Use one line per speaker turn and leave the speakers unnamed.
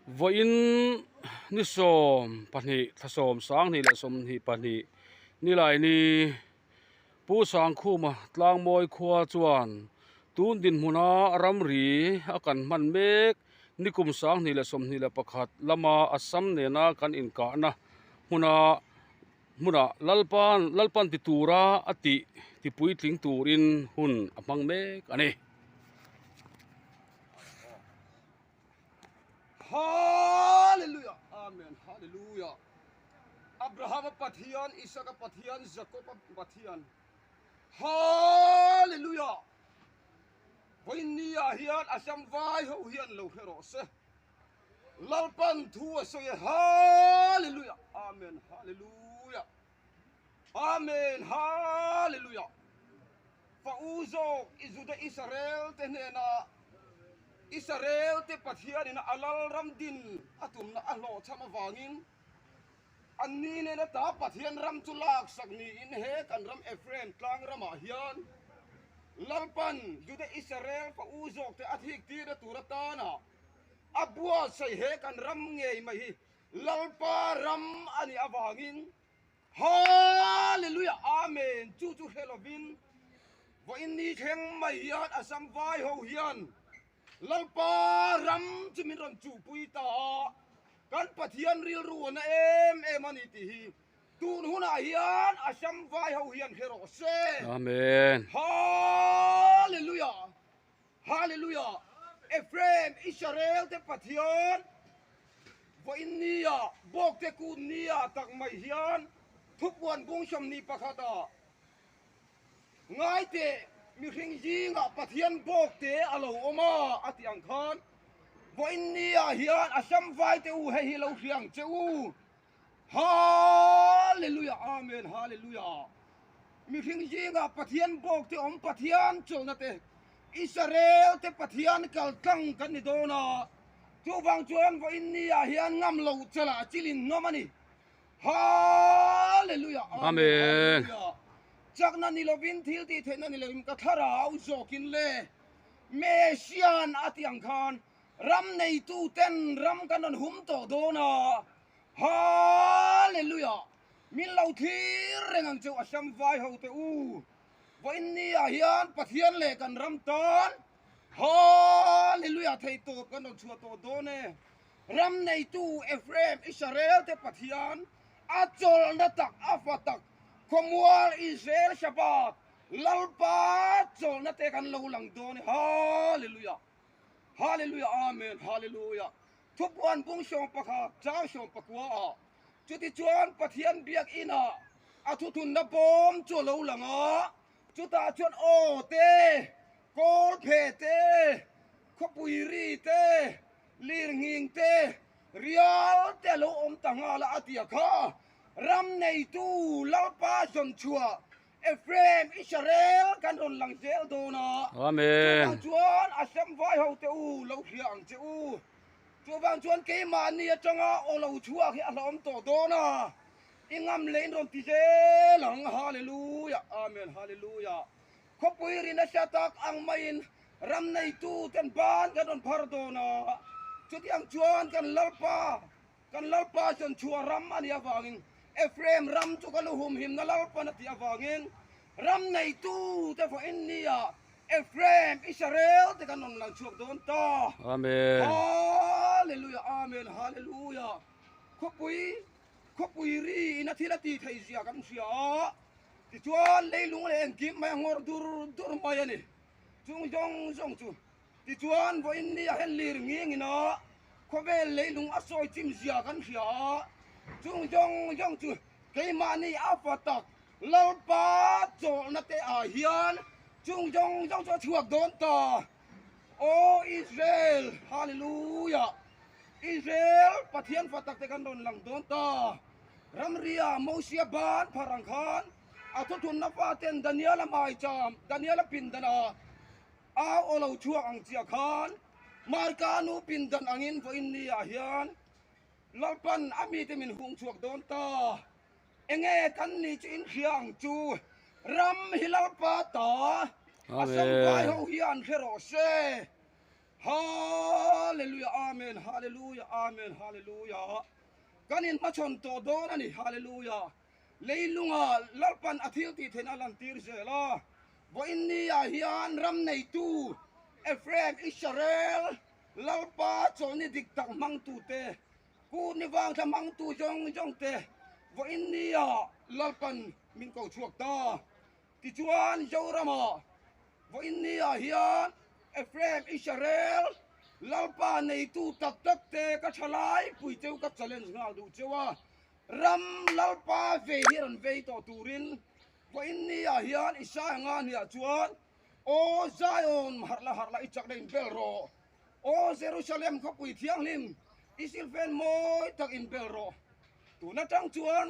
voin ni som pani thasom sang ni la som ni pani ni lai ni pu sang khu ma tlang moi khua chuan tun din huna ramri akan man mek nikum sang ni la som ni la pakhat lama asam ne na kan in ka na huna lalpan ti tura ati ti pui tling turin hun amang mek ani.
Hallelujah. Amen. Hallelujah. Abraham pathian, Isaac pathian, Jacob pathian. Hallelujah. Voinia hian asam vai ho hian lo hero se. Lalpan thu so ye hallelujah. Amen. Hallelujah. Amen. Hallelujah. Fauzo izuda Israel tenena Israel te pathian ina alal ramdin atum na alo chama wangin anni ne na ta pathian ram chulak sakni in he kan ram Ephraim tlang rama hian lalpan jude Israel fa uzok te athik ti na turata na abua sai he kan ram ngei mai hi lalpa ram ani awangin hallelujah amen chu chu helovin vo inni theng mai hian asam vai ho hian lalpa ram chumin ram chu puita kan pathian ril ruana em ani ti hi tun huna hian asam vai ho hian hero se
Amen.
hallelujah hallelujah Ephraim Israel te pathian vo innia bok te kunia tak mai hian thupwan bung som ni pakhata ngai te mi hring jinga pathian bok te alo oma ati ang khan voinia hian asam vai te u he hi lo hiang che u hallelujah amen hallelujah mi hring jinga pathian bok te om pathian chulna te Israel te pathian kal kang kan ni dona chu wang chuan voinia hian ngam lo chala chilin nomani hallelujah
Amen.
hallelujah chắc là nilovin thil ti thế na nilovin ka thara au zokin le mesian atiang khan ram nei tu ten ram kanon hum to do na hallelujah min lau thir rengang cheu asam vai ho te u voin ni a hian pathian le kan ram ton hallelujah thei to kanon chua to do ne ram nei tu Ephraim Israel te pathian a chol na tak afatak Komwal Israel Shabbat lalpa chol na te kan lo lang don hallelujah hallelujah amen hallelujah thupwan bung shong pakha chang shong pakwa chuti chuan pathian biak ina athutun na bom chu lo langa chuta chuan o te kol phe te khopui ri te lir nging te rial te lo om tanga la atia kha ram nei tu lalpa son chua Ephraim Israel kan ron lang zel do na
Amen.
chuan asam vai ho te u lo hiang che u chuan chuan ke man ni atanga o lo chua hi alom to do na ingam lein ron ti se lang hallelujah amen hallelujah khopui rin na satak ang main ram nei tu ten ban kan ron phar do na chuti ang chuan kan lalpa son chua ram ani awangin Ephraim ram chu kaluhum him na lalpa na ti awangin ram nei tu te fo innia Ephraim Israel te kanon lang chuak don ta
Amen.
hallelujah amen hallelujah khopui ri na thila ti thei sia kan sia ti chuan leilung le engkim mai ngor dur mai ani chung jong chu ti chuan vo innia hen lir nging ina khovel leilung asoi chim sia kan sia chung jong chu ke mani afatak lalpa chol na te a hian chung jong cho chuak don ta o Israel hallelujah Israel pathian fatak te kan don lang don ta ramria mosia ban pharang khan athutun na paten Daniel mai cham Daniel pindana a olo chuak ang chia khan markanu pindan angin vo inni a hian lalpan ami te min hung chuak don ta enge kan ni chin hiang chu ram hilal pa ta asam vai ho hian khero se hallelujah amen hallelujah amen hallelujah kanin machon to don ani hallelujah leilunga lalpan athil ti then alan tir zela bo inni a hian ram nei tu Ephraim Israel lalpa choni dik tak mang tu te ku ni wang tha mang tu jong te bo inni a lalpan min ko chuak ta ti chuan jorama bo inni a hian Ephraim Israel lalpa nei tu tak tak te ka thalai pui cheu ka challenge ngal du chewa ram lalpa ve hiran ve to turin bo inni a hian isa nga ni a chuan o Zion harla ichak dein belro o Jerusalem ko pui thiang lim isil fen moi tak in belro tu na tang chuan